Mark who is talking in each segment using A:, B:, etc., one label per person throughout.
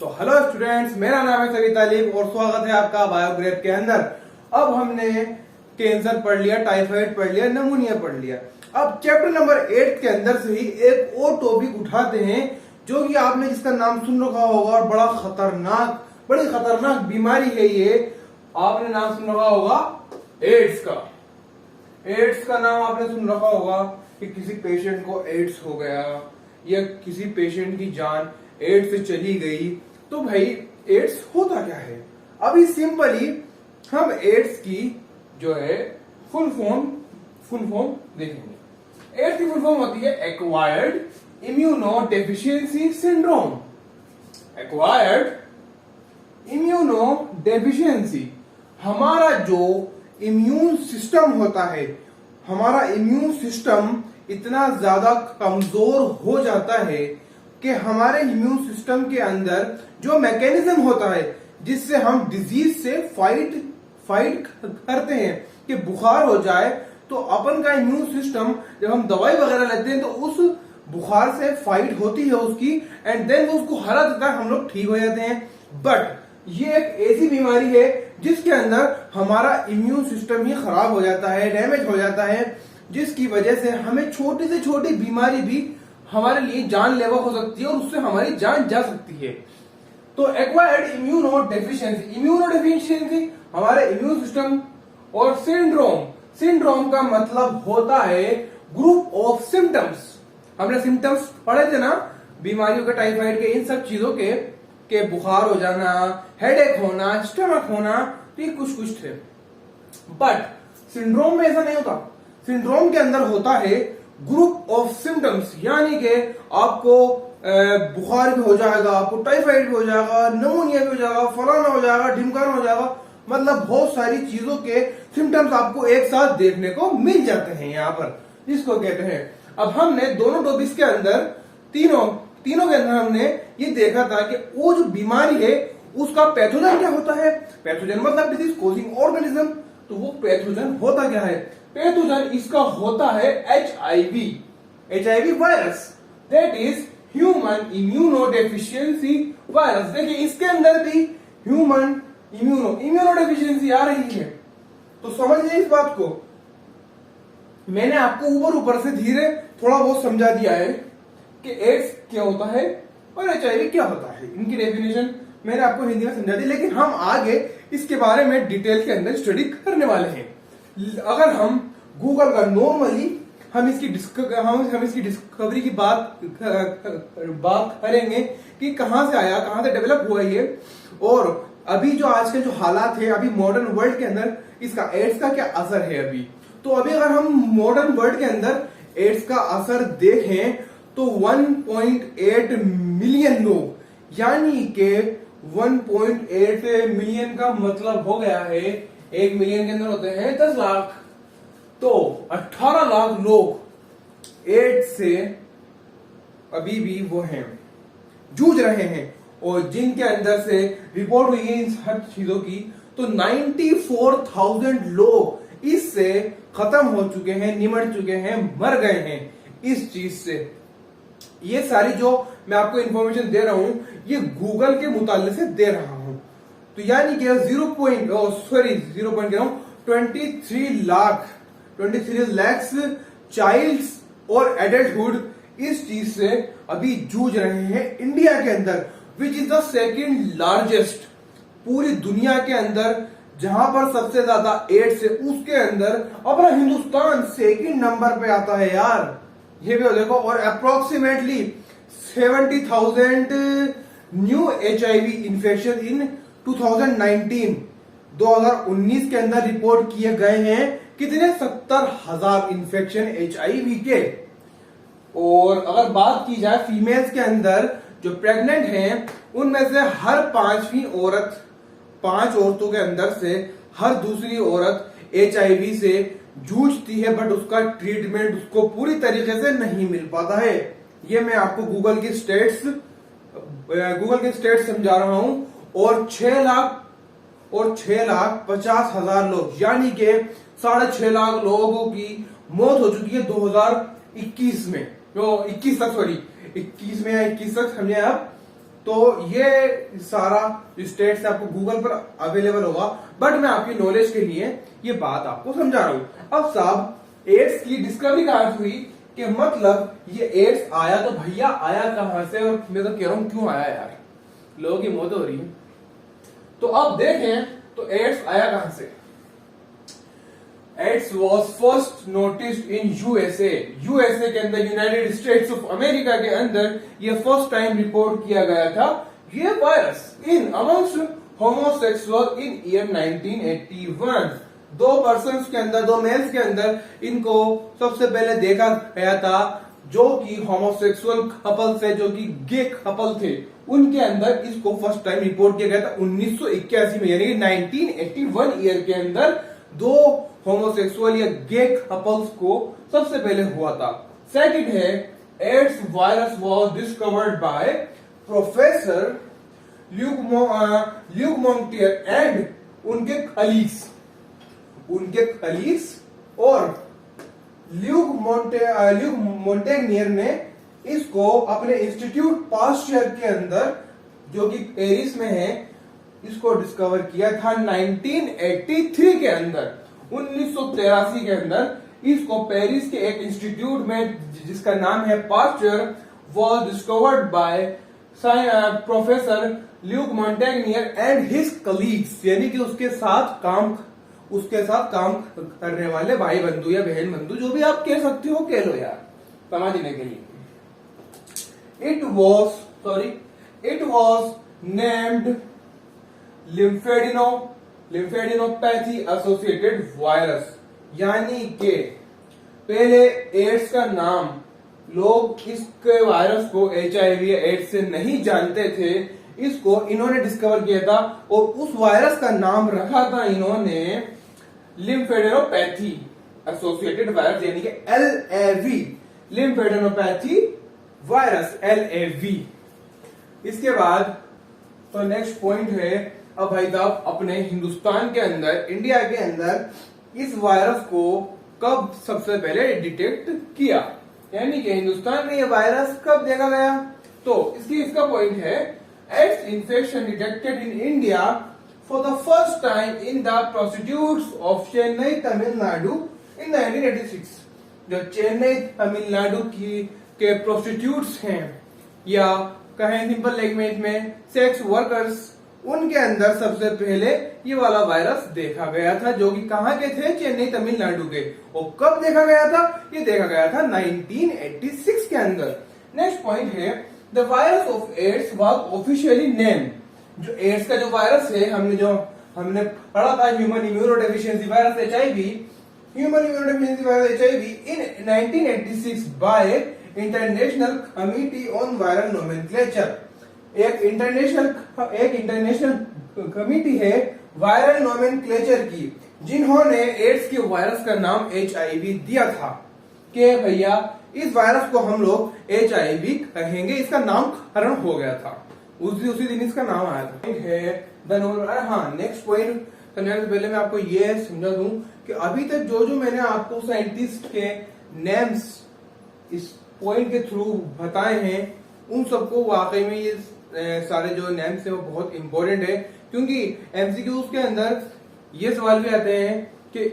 A: तो hello students, मेरा नाम है सभी तालिब और स्वागत है आपका बायोग्रेफ के अंदर। अब हमने कैंसर पढ़ लिया, टाइफाइड पढ़ लिया, निमोनिया पढ़ लिया। अब चैप्टर नंबर 8 के अंदर से ही एक और टॉपिक उठाते हैं जो कि आपने जिसका नाम सुन रखा होगा और बड़ी खतरनाक बीमारी है ये। आपने नाम सुन रखा होगा एड्स का। एड्स का नाम आपने सुन रखा होगा कि किसी पेशेंट को एड्स हो गया या किसी पेशेंट की जान एड्स से चली गई। तो भाई एड्स होता क्या है? अभी सिंपली हम एड्स की जो है फुल फॉर्म देखेंगे। एड्स की फुल फॉर्म होती है acquired immuno deficiency syndrome. Acquired immuno deficiency, हमारा जो इम्यून सिस्टम होता है, हमारा इम्यून सिस्टम इतना ज्यादा कमजोर हो जाता है कि हमारे इम्यून सिस्टम के अंदर जो मैकेनिज्म होता है जिससे हम डिजीज से फाइट करते हैं कि बुखार हो जाए तो अपन का इम्यून सिस्टम जब हम दवाई वगैरह लेते हैं तो उस बुखार से फाइट होती है उसकी, एंड देन वो उसको हरा देता है, हम लोग ठीक हो जाते हैं। बट ये एक ऐसी बीमारी है जिसके अंदर हमारा इम्यून सिस्टम ही खराब हो जाता है, डैमेज हो जाता है, जिसकी वजह से हमें छोटी से छोटी बीमारी भी हमारे लिए जानलेवा हो सकती है और उससे हमारी जान जा सकती है। तो एक्वायर्ड इम्यूनो डेफिशिएंसी हमारे इम्यून सिस्टम, और सिंड्रोम का मतलब होता है ग्रुप ऑफ सिम्टम्स। हमने सिम्टम्स पढ़े थे ना बीमारियों के, टाइफाइड के, इन सब चीजों के बुखार हो जाना, हेडेक होना, स्टमक होना, तो ये कुछ थे। बट सिंड्रोम में ऐसा नहीं होता। सिंड्रोम के अंदर होता है ग्रुप ऑफ सिम्टम्स, यानी कि आपको बुखार भी हो जाएगा, आपको टाइफाइड भी हो जाएगा, निमोनिया भी हो जाएगा, फलाना हो जाएगा, ढिमकाना हो जाएगा, मतलब बहुत सारी चीजों के सिम्टम्स आपको एक साथ देखने को मिल जाते हैं यहाँ पर, जिसको कहते हैं। अब हमने दोनों टॉपिक्स के अंदर तीनों के अंदर हमने ये देखा था कि वो जो बीमारी है उसका पैथोजन क्या होता है। पैथोजन मतलब डिजीज कॉजिंग ऑर्गेनिज्म। तो वो पैथोजन होता क्या है? पैथोजन इसका होता है HIV virus, that is human immunodeficiency virus. देखिए इसके अंदर भी ह्यूमन इम्यूनोडेफिशिएंसी आ रही है, तो समझिए इस बात को। मैंने आपको ऊपर से धीरे थोड़ा बहुत समझा दिया है कि एड्स क्या होता है और HIV क्या होता है। इनकी डेफिनेशन मैंने आपको हिंदी में समझा दी, लेकिन हम आगे इसके बारे में डिटेल के अंदर स्टडी करने वाले हैं। अगर हम गूगल का नॉर्मली हम इसकी डिस्कवरी की बात करेंगे कि कहां से आया, कहां से डेवलप हुआ ये, और अभी जो आजकल जो हालात है अभी मॉडर्न वर्ल्ड के अंदर इसका एड्स का क्या असर है अभी। तो अभी अगर हम मॉडर्न वर्ल्ड के अंदर एड्स का असर देखें तो 1.8 मिलियन लोग, यानी के 1.8 मिलियन का मतलब हो गया है 1 मिलियन के अंदर होते हैं 10 लाख, तो 18 लाख लोग एड्स से अभी भी वो हैं, जूझ रहे हैं। और जिनके अंदर से रिपोर्ट हुई है इन सब चीजों की, तो 94,000 लोग इससे खत्म हो चुके हैं, निमट चुके हैं, मर गए हैं इस चीज से। ये सारी जो मैं आपको इंफॉर्मेशन दे रहा हूं ये गूगल के मुताले से दे रहा हूं। तो यानी कि 23 लाख चाइल्ड्स और एडल्टहुड इस चीज से अभी जूझ रहे हैं इंडिया के अंदर, which is the second largest पूरी दुनिया के अंदर। जहां पर सबसे ज्यादा एड्स है उसके अंदर अपना हिंदुस्तान सेकंड नंबर पे आता है यार, ये भी देखो। और approximately 70,000 new HIV infection in 2019 के अंदर रिपोर्ट किए गए हैं। कितने? 70,000 इन्फेक्शन HIV के। और अगर बात की जाए फीमेल्स के अंदर जो प्रेग्नेंट हैं उनमें से हर 5 औरतों के अंदर से हर दूसरी औरत HIV से जूझती है, बट उसका ट्रीटमेंट उसको पूरी तरीके से नहीं मिल पाता है। ये मैं आपको गूगल के स्टेट्स समझा रहा हूं। और 6,50,000 लोग, यानी कि 6.5 लाख लोगों की मौत हो चुकी है 2021 में, 21 तक, सॉरी 21 में या 21 तक समझे आप, तो ये सारा स्टेट्स आपको गूगल पर अवेलेबल होगा, बट मैं आपकी नॉलेज के लिए ये बात आपको समझा रहा हूं। अब साहब एड्स की डिस्कवरी कहां से हुई, कि मतलब ये एड्स आया तो भैया आया कहां से, और मैं तो कह रहा हूं क्यों आया यार, लोगों की मौत हो रही है। तो अब देखें तो एड्स आया कहां से। AIDS was first noticed in USA. USA के अंदर, यूनाइटेड स्टेट्स ऑफ अमेरिका के अंदर ये फर्स्ट टाइम रिपोर्ट किया गया था ये virus in amongst homosexual in year 1981। दो पर्सन्स के अंदर, दो मेल्स के अंदर इनको सबसे पहले देखा गया था, जो कि होमोसेक्सुअल कपल थे, जो कि गे कपल थे, उनके अंदर इसको फर्स्ट टाइम रिपोर्ट किया गया था 1981 में, यानी कि 1981 ईयर के अंदर दो होमोसेक्सुअल या गे कपल्स को सबसे पहले हुआ था। सेकंड है, AIDS virus was discovered by professor Luc Montagnier and उनके कलीग्स और ल्यूक मोंटेग्नियर ने इसको अपने इंस्टीट्यूट पास्चर के अंदर, जो कि पेरिस में है, इसको डिस्कवर किया था 1983 के अंदर। 1983 के अंदर इसको पेरिस के एक इंस्टीट्यूट में, जिसका नाम है Pasteur, was discovered by professor Luc Montagnier and his colleagues, यानी कि उसके साथ काम करने वाले भाई बंधु या बहन बंधु, जो भी आप कह सकते हो, कह लो यार समझने के लिए। It was named lymphadenopathy associated virus, यानी कि पहले एड्स का नाम लोग इसके वायरस को HIV या एड्स से नहीं जानते थे, इसको इन्होंने डिस्कवर किया था और उस वायरस का नाम रखा था इन्होंने लिम्फेडिनोपैथी एसोसिएटेड वायरस, यानी कि LAV, लिम्फेडिनोपैथी वायरस LAV। इसके बाद तो नेक्स्ट पॉइंट है, अब भाई साहब अपने हिंदुस्तान के अंदर, इंडिया के अंदर इस वायरस को कब सबसे पहले डिटेक्ट किया, यानी कि हिंदुस्तान में ये वायरस कब देखा गया। तो इसका पॉइंट है, AIDS infection detected in India for the first time in the prostitutes of Chennai Tamil Nadu in 1986। जो चेन्नई तमिलनाडु के प्रोस्टिट्यूट्स हैं, या कहें सिंपल लैंग्वेज में सेक्स वर्कर्स, उनके अंदर सबसे पहले ये वाला वायरस देखा गया था, जो कि कहां के थे, चेन्नई तमिलनाडु के। और कब देखा गया था, ये देखा गया था 1986 के अंदर। नेक्स्ट पॉइंट है, the virus of AIDS was officially name. जो एड्स का जो वायरस है, हमने पढ़ा था human immunodeficiency virus HIV, human immunodeficiency virus HIV in 1986 by international committee on viral nomenclature. एक इंटरनेशनल कमिटी है वायरल नोमेनक्लेचर की, जिन्होंने एड्स के वायरस का नाम HIV दिया था, कि भैया इस वायरस को हम लोग HIV कहेंगे, इसका नामकरण हो गया था, उसी दिन इसका नाम आया था। है हाँ, नेक्स्ट पॉइंट समझाने से पहले मैं आपको ये समझा दूं कि अभी तक जो मैंने आपको साइंटिस्ट के नेम्स इस पॉइंट के थ्रू बताए हैं, उन सबको वाकई में ये सारे जो नेम्स है वो बहुत इंपॉर्टेंट है, क्योंकि MCQs के अंदर ये सवाल भी आते हैं कि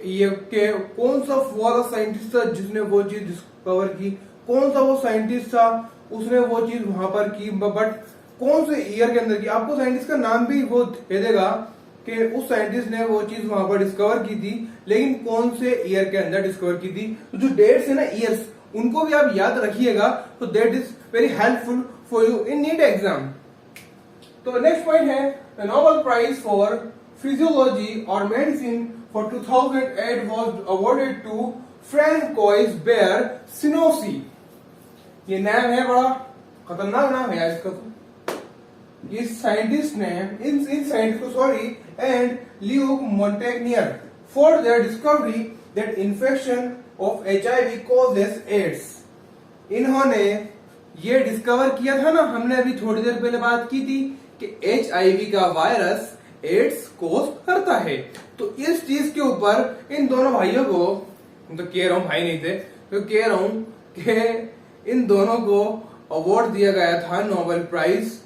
A: कौन सा वाला साइंटिस्ट था जिसने वो चीज डिस्कवर की, कौन सा वो साइंटिस्ट था उसने वो चीज वहां पर की, बट कौन से ईयर के अंदर की। आपको साइंटिस्ट का नाम भी वो दे देगा कि उस साइंटिस्ट ने वो चीज वहां पर डिस्कवर की थी, लेकिन कौन से ईयर के अंदर डिस्कवर की थी। तो जो डेट्स है ना, ईयर्स, उनको भी आप याद रखिएगा, तो that is very helpful for you in NEET exam. तो नेक्स्ट पॉइंट है, the Nobel prize for physiology और medicine for 2008 was awarded to Francoise Barre Sinoussi. ये नाम है, बड़ा खतरनाक नाम है इसका। इस साइंटिस्ट ने इन साइंटिस्ट को and Luc Montagnier for their discovery that infection of HIV causes AIDS. इन्होंने ये डिस्कवर किया था ना, हमने अभी थोड़ी देर पहले बात की थी कि HIV का वायरस एड्स कोज करता है। तो इस चीज के ऊपर इन दोनों भाइयों को, तो कह रहा हूं भाई नहीं थे, तो कह रहा हूं कि इन दोनों को अवार्ड दिया गया था नोबेल प्राइज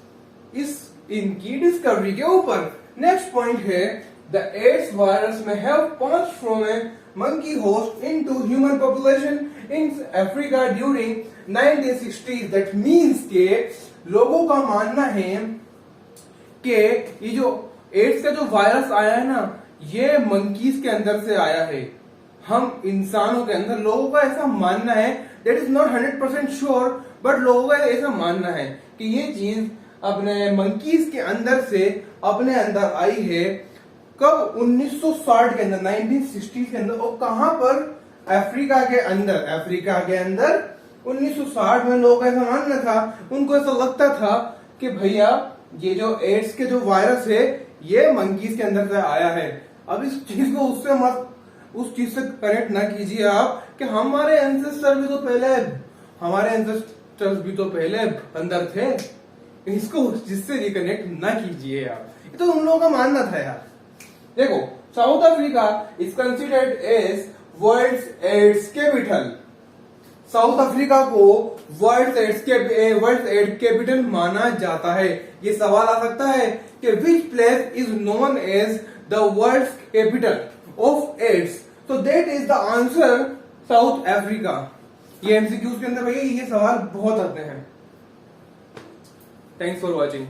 A: इस इनकी डिस्कवरी के ऊपर। नेक्स्ट पॉइंट है द एड्स वायरस में have pass from A monkey host into human population in Africa during 1960s। That means के लोगों का मानना है कि ये जो एड्स का जो वायरस आया है ना, ये मंकीज के अंदर से आया है। हम इंसानों के अंदर, लोगों का ऐसा मानना है, that is not 100% sure, but लोगों का ऐसा मानना है कि ये चीज अपने मंकीज के अंदर से अपने अंदर आई है। कब? 1960 के अंदर, 1960 के अंदर। और कहां पर? अफ्रीका के अंदर। अफ्रीका के अंदर 1960 में लोगों का ऐसा मानना था, उनको ऐसा लगता था कि भैया ये जो एड्स के जो वायरस है ये मंकीज के अंदर से आया है। अब इस चीज को उससे मत, उस चीज से कनेक्ट ना कीजिए आप कि हमारे एंसेस्टर भी तो पहले, हमारे एंसेस्टर्स भी तो पहले अंदर थे। इसको उस चीज से रिकनेक्ट ना कीजिए आप, ये तो उन लोगों का मानना था यार। देखो, South Africa is considered as world's AIDS capital. South Africa को वर्ल्ड एड कैपिटल माना जाता है। ये सवाल आ सकता है कि which place is known as the world capital of AIDS, तो that is the answer South Africa. ये एमसीक्यूज के अंदर भैया ये सवाल बहुत आते हैं। Thanks for watching.